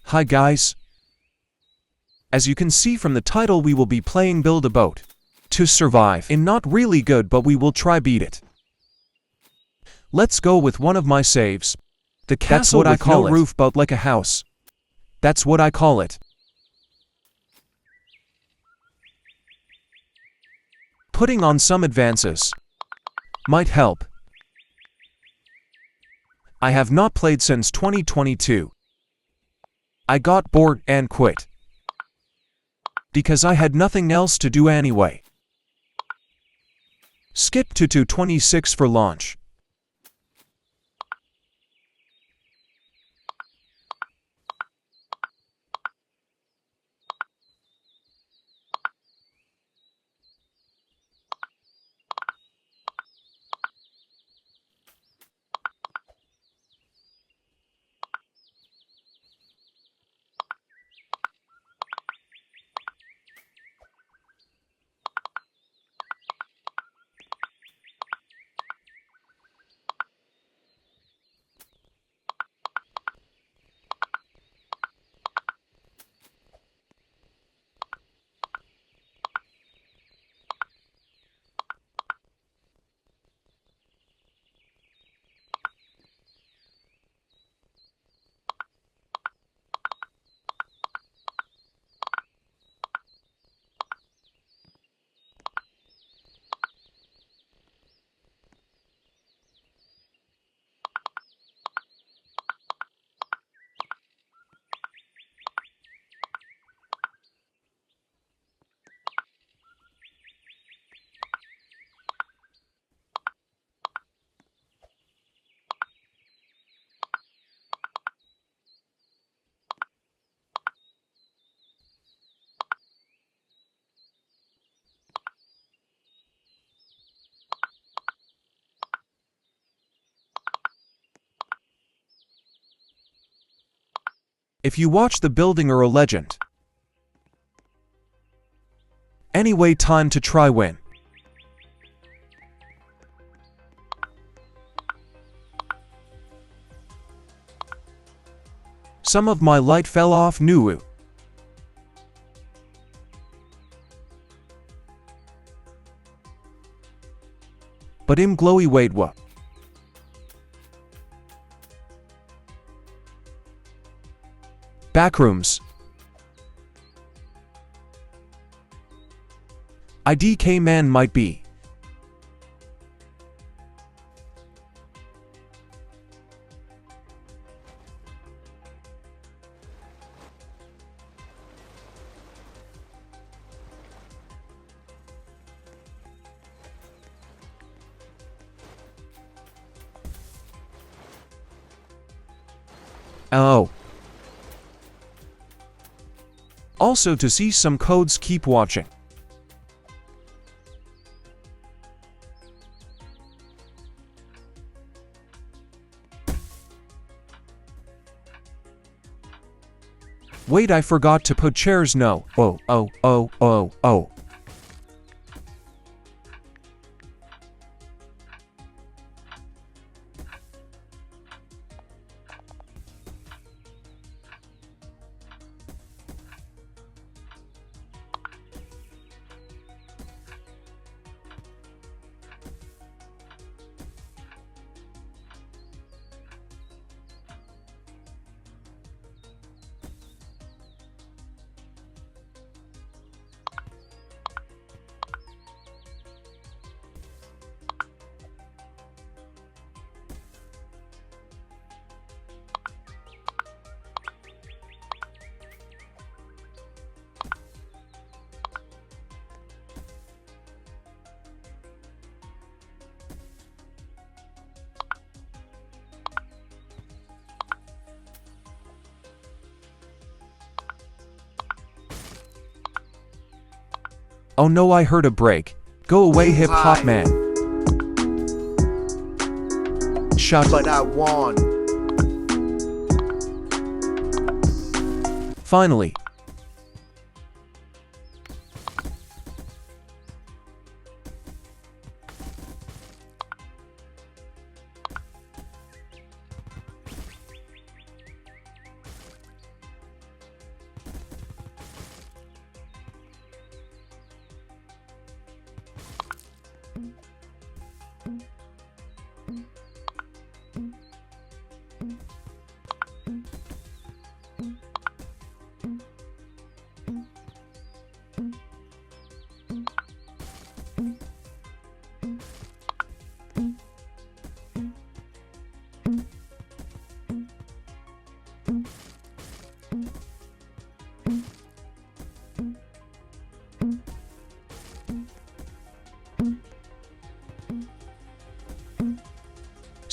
Hi guys. As you can see from the title, we will be playing Build a Boat to survive in not really good, but we will try beat it. Let's go with one of my saves. The castle with no roof but like a house. That's what I call it. Putting on some advances might help. I have not played since 2022. I got bored and quit because I had nothing else to do anyway. Skip to 226 for launch. If you watch the building or a legend. Anyway, time to try win. Some of my light fell off Nuwu. But im glowy wait what? Backrooms. IDK man might be. Oh. Also, to see some codes, keep watching. Wait, I forgot to put chairs. No. Oh. Oh no, I heard a break. Go away, hip hop man. Shut. But I won. Finally.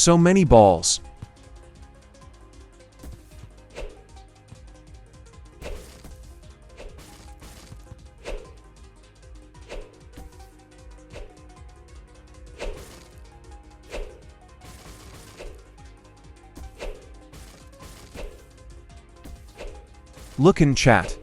So many balls. Look in chat.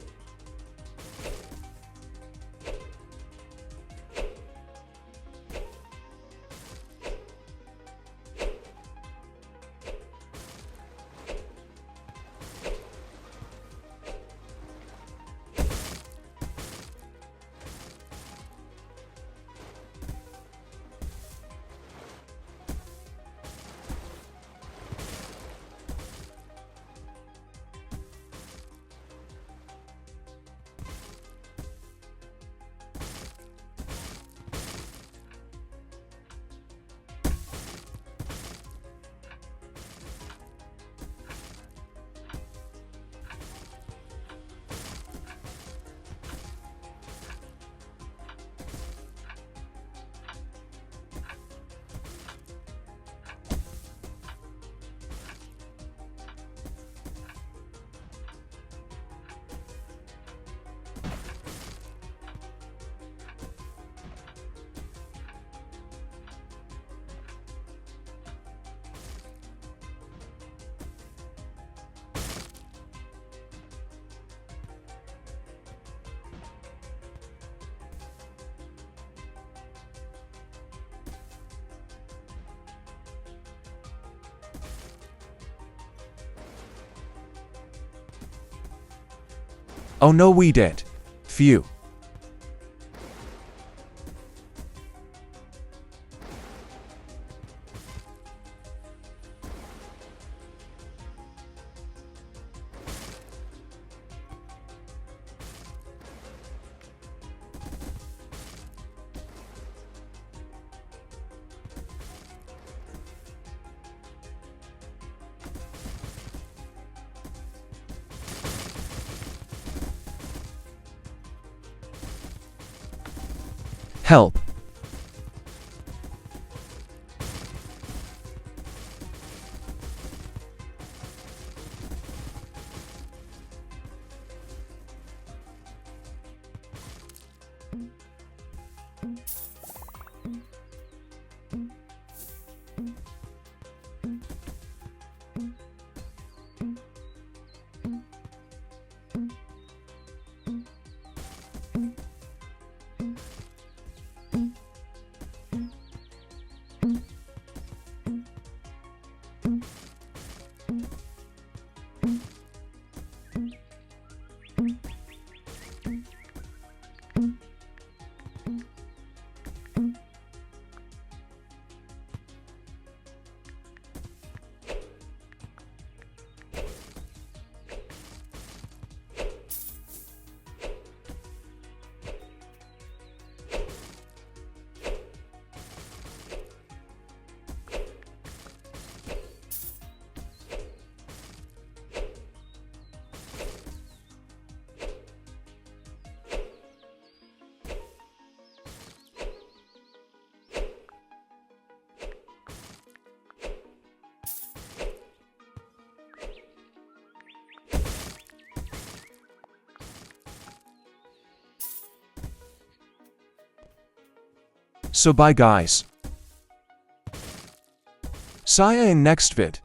Oh no, we did. Phew. Help. So bye guys. See ya in next vid.